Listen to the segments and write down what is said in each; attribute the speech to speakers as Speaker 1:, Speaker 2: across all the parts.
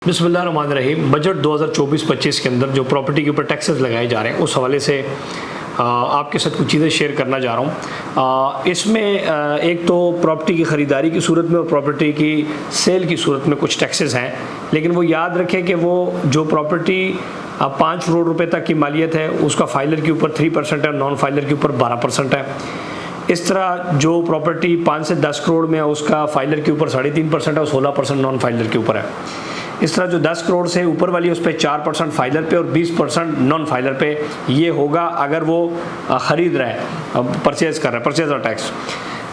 Speaker 1: बिस्मिल्लाहिर्रहमानिर्रहीम। बजट 2024-25 के अंदर जो प्रॉपर्टी के ऊपर टैक्सेस लगाए जा रहे हैं उस हवाले से आपके साथ कुछ चीज़ें शेयर करना जा रहा हूँ। इसमें एक तो प्रॉपर्टी की ख़रीदारी की सूरत में और प्रॉपर्टी की सेल की सूरत में कुछ टैक्सेस हैं, लेकिन वो याद रखें कि वो जो प्रॉपर्टी 5 करोड़ रुपए तक की मालियत है उसका फाइलर के ऊपर 3% है, नॉन फाइलर के ऊपर 12% है। इस तरह जो प्रॉपर्टी 5 से 10 करोड़ में है उसका फाइलर के ऊपर 3.5% है और 16% नॉन फाइलर के ऊपर है। इस तरह जो 10 करोड़ से ऊपर वाली है उस पर 4% फाइलर पे और 20% नॉन फाइलर पे ये होगा अगर वो ख़रीद रहा है, परचेज़ कर रहा है, परचेज़र टैक्स।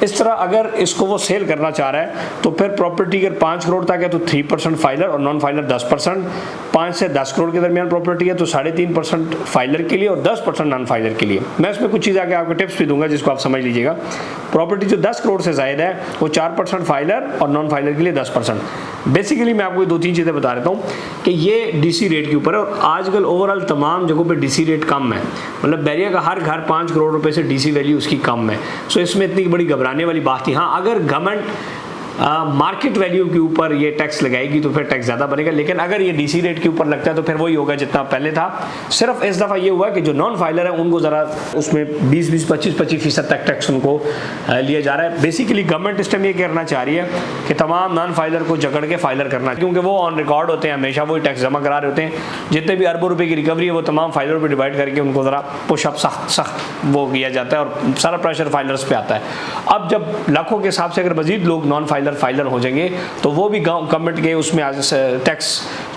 Speaker 1: इस तरह अगर इसको वो सेल करना चाह रहा है तो फिर प्रॉपर्टी अगर 5 करोड़ तक है तो 3% फाइलर और नॉन फाइलर 10%। 5 से 10 करोड़ के दरमियान प्रॉपर्टी है तो 3.5% फाइलर के लिए और 10% नॉन फाइलर के लिए। मैं इसमें कुछ चीज़ आगे आपको टिप्स भी दूंगा जिसको आप समझ लीजिएगा। प्रॉपर्टी जो 10 करोड़ से ज़ायद है वो 4% फाइलर और नॉन फाइलर के लिए 10%। बेसिकली मैं आपको 2-3 चीज़ें बता देता हूँ कि ये डीसी रेट के ऊपर है और आजकल ओवरऑल तमाम जगहों पे डीसी रेट कम है, मतलब बैरिया का हर घर 5 करोड़ रुपए से डीसी वैल्यू उसकी कम है। सो इसमें इतनी बड़ी घबराने वाली बात थी। हाँ, अगर गवर्नमेंट मार्केट वैल्यू के ऊपर ये टैक्स लगाएगी तो फिर टैक्स ज़्यादा बनेगा, लेकिन अगर ये डीसी रेट के ऊपर लगता है तो फिर वही होगा जितना पहले था। सिर्फ इस दफ़ा ये हुआ कि जो नॉन फाइलर है उनको ज़रा उसमें 20-25% तक टैक्स उनको लिया जा रहा है। बेसिकली गवर्नमेंट इस टाइम ये करना चाह रही है कि तमाम नॉन फाइलर को जकड़ के फाइलर करना, क्योंकि वो ऑन रिकॉर्ड होते हैं, हमेशा वही टैक्स जमा करा रहे होते हैं। जितने भी अरबों रुपये की रिकवरी है वो तमाम फाइलर पर डिवाइड करके उनको ज़रा पुशअप सख्त वो किया जाता है और सारा प्रेशर फाइलर्स पे आता है। अब जब लाखों के हिसाब से अगर मजीद लोग नॉन फाइलर हो जाएंगे तो वो भी गवर्नमेंट के उसमें टैक्स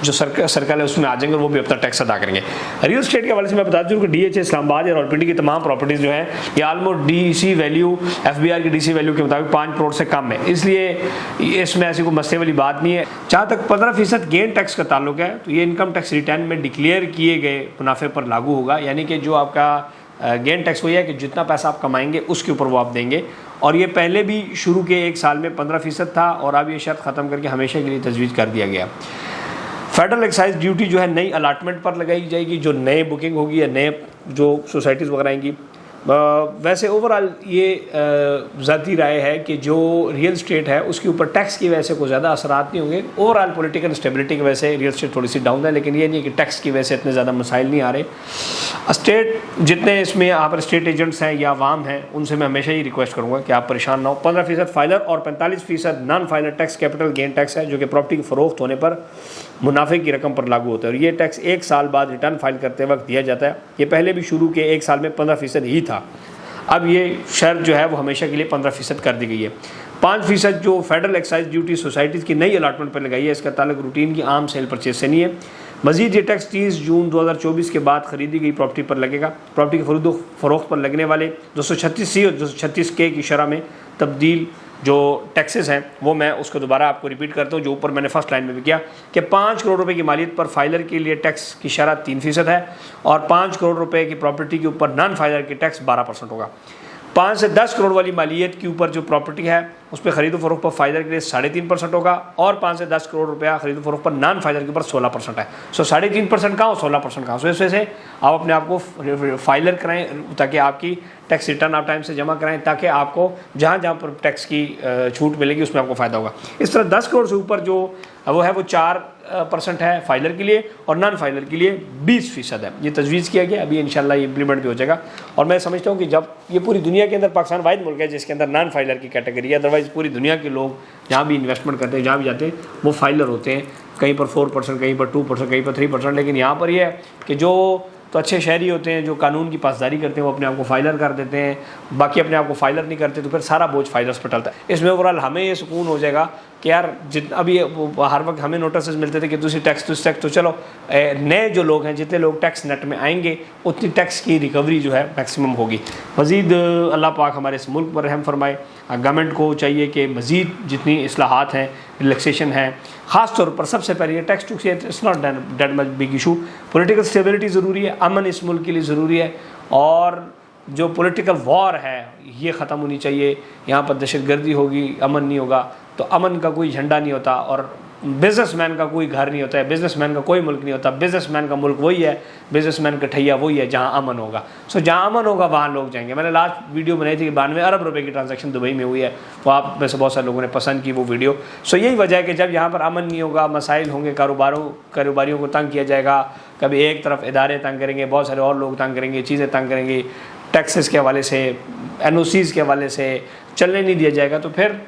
Speaker 1: जो सरकार है उसमें आ जाएंगे और वो भी अपना टैक्स अदा करेंगे। रियल एस्टेट के हवाले से मैं बता दूं कि डीएचए इस्लामाबाद या रावलपिंडी की तमाम प्रॉपर्टीज जो हैं ये ऑलमोस्ट डीसी वैल्यू एफबीआर की डीसी वैल्यू के मुताबिक 5 करोड़ से कम है, इसलिए इसमें ऐसी कोई मसले वाली बात नहीं है। जहाँ तक 15% गेन टैक्स का ताल्लुक है तो ये इनकम टैक्स रिटर्न में डिक्लेयर किए गए मुनाफे पर लागू होगा, यानी कि जो आपका गेन टैक्स वही है कि जितना पैसा आप कमाएंगे उसके ऊपर वो आप देंगे। और ये पहले भी शुरू के 1 साल में 15% था और अब ये शर्त ख़त्म करके हमेशा के लिए तजवीज़ कर दिया गया। फेडरल एक्साइज ड्यूटी जो है नई अलाटमेंट पर लगाई जाएगी, जो नए बुकिंग होगी या नए जो सोसाइटीज़ वगैरह आएंगी। वैसे ओवरऑल ये ज़ाती राय है कि जो रियल स्टेट है उसके ऊपर टैक्स की वजह से कोई ज़्यादा असरात नहीं होंगे। ओवरऑल पॉलिटिकल स्टेबिलिटी की वजह से रियल स्टेट थोड़ी सी डाउन है, लेकिन ये नहीं कि टैक्स की वजह से इतने ज़्यादा मसाइल नहीं आ रहे। स्टेट जितने इसमें यहाँ पर स्टेट एजेंट्स हैं या आवाम हैं उनसे मैं हमेशा ही रिक्वेस्ट करूँगा कि आप परेशान ना हो। 15% फाइलर और 45% non filer tax capital gain tax है जो कि प्रॉपर्टी की फ़रोख्त होने पर मुनाफे की रकम पर लागू होता है और ये टैक्स 1 साल बाद रिटर्न फाइल करते वक्त दिया जाता है। ये पहले भी शुरू के 1 साल में 15% ही था, अब ये शर्त जो है वो हमेशा के लिए 15% कर दी गई है। 5% जो फेडरल एक्साइज ड्यूटी सोसाइटीज़ की नई अलाटमेंट पर लगाई है इसका ताल्लुक रूटीन की आम सेल परचेज से नहीं है। मजीद ये टैक्स 30 जून 2024 के बाद खरीदी गई प्रॉपर्टी पर लगेगा। प्रॉपर्टी के फरोख्त पर लगने वाले 236C और 236K की शरह में तब्दील जो टैक्सेस हैं वो मैं उसको दोबारा आपको रिपीट करता हूँ जो ऊपर मैंने फर्स्ट लाइन में भी किया कि 5 करोड़ रुपए की मालियत पर फाइलर के लिए टैक्स की शरह 3% है और 5 करोड़ रुपए की प्रॉपर्टी के ऊपर नॉन फाइलर की टैक्स 12% होगा। 5 से 10 करोड़ वाली मालियत के ऊपर जो प्रॉपर्टी है उस पर खरीदो फरोख्त पर फाइलर के लिए 3.5% होगा और 5 से 10 करोड़ रुपया खरीदो फरोख्त पर नॉन फाइलर के ऊपर 16% है। सो 3.5% कहाँ और 16% कहाँ। सो इस वजह से आप अपने आप को फाइलर कराएं ताकि आपकी टैक्स रिटर्न आप टाइम से जमा कराएं ताकि आपको जहाँ जहाँ पर टैक्स की छूट मिलेगी उसमें आपको फ़ायदा होगा। इस तरह 10 करोड़ से ऊपर जो वो है वो 4% है फाइलर के लिए और नॉन फाइलर के लिए 20% है। ये तजवीज़ किया गया, अभी इंशाल्लाह ये इम्प्लीमेंट भी हो जाएगा। और मैं समझता हूँ कि जब ये पूरी दुनिया के अंदर पाकिस्तान वाहिद मुल्क है जिसके अंदर नॉन फाइलर की कैटेगरी है, अदरवाइज़ पूरी दुनिया के लोग जहाँ भी इन्वेस्टमेंट करते हैं जहाँ भी जाते हैं वो फाइलर होते हैं, कहीं पर 4%, कहीं पर 2%, कहीं पर 3%। लेकिन यहाँ पर यह है कि जो तो अच्छे शहरी होते हैं जो कानून की पासदारी करते हैं वो अपने आप को फाइलर कर देते हैं, बाकी अपने आप को फाइलर नहीं करते तो फिर सारा बोझ फाइलर्स पर टलता है। इसमें ओवरऑल हमें ये सुकून हो जाएगा कि यार अभी हर वक्त हमें नोटिस मिलते थे कि दूसरी टैक्स तो चलो नए जो लोग हैं जितने लोग टैक्स नेट में आएंगे उतनी टैक्स की रिकवरी जो है मैक्सिमम होगी। मज़ीद अल्लाह पाक हमारे इस मुल्क पर रहम फरमाए। गवर्नमेंट को चाहिए कि मज़ीद जितनी इस्लाहात हैं, रिलैक्सेशन है, ख़ास तौर पर सबसे पहले ये tax too it's not that much big issue. Political stability ज़रूरी है, अमन इस मुल्क के लिए ज़रूरी है और जो पॉलिटिकल वॉर है ये ख़त्म होनी चाहिए। यहाँ पर दहशतगर्दी होगी, अमन नहीं होगा, तो अमन का कोई झंडा नहीं होता और बिजनेसमैन का कोई घर नहीं होता है, बिजनेसमैन का कोई मुल्क नहीं होता, बिजनेसमैन का मुल्क वही है, बिजनेसमैन का ठैया वही है जहाँ अमन होगा। सो जहाँ अमन होगा वहाँ लोग जाएंगे। मैंने लास्ट वीडियो बनाई थी कि 92 अरब रुपए की ट्रांजैक्शन दुबई में हुई है, वो आप में से बहुत सारे लोगों ने पसंद की वो वीडियो। सो यही वजह है कि जब यहाँ पर अमन नहीं होगा, मसाइल होंगे, कारोबारियों को तंग किया जाएगा, कभी एक तरफ इदारे तंग करेंगे, बहुत सारे और लोग तंग करेंगे, चीज़ें तंग करेंगी, टैक्सेस के हवाले से, NOCs के हवाले से चलने नहीं दिया जाएगा, तो फिर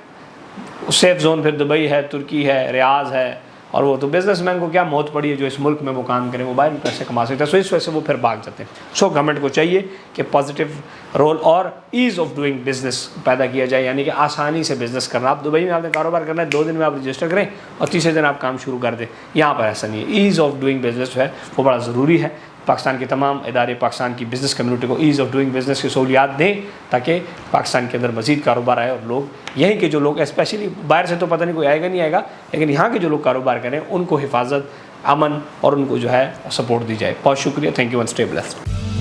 Speaker 1: सेफ जोन फिर दुबई है, तुर्की है, रियाज है, और वो तो बिजनेसमैन को क्या मौत पड़ी है जो इस मुल्क में वो काम करें, वो बाहर में पैसे कमा सकते हैं। सो इस वजह से वो फिर भाग जाते हैं। सो गवर्नमेंट को चाहिए कि पॉजिटिव रोल और ईज़ ऑफ डूइंग बिजनेस पैदा किया जाए, यानी कि आसानी से बिजनेस करना। आप दुबई में आपने कारोबार करना है, 2 दिन में आप रजिस्टर करें और तीसरे दिन आप काम शुरू कर दें। यहाँ पर ऐसा नहीं है। ईज़ ऑफ डूइंग बिजनेस जो है वो बड़ा ज़रूरी है। पाकिस्तान के तमाम इदारे पाकिस्तान की बिज़नेस कम्युनिटी को ईज़ ऑफ डूइंग बिज़नेस की सहूलियात दें, ताकि पाकिस्तान के अंदर मज़ीद कारोबार आए और लोग यहीं के जो लोग, स्पेशली बाहर से तो पता नहीं कोई आएगा नहीं आएगा, लेकिन यहाँ के जो लोग कारोबार करें उनको हिफाजत, अमन और उनको जो है सपोर्ट दी जाए। बहुत शुक्रिया। Thank you and stay blessed.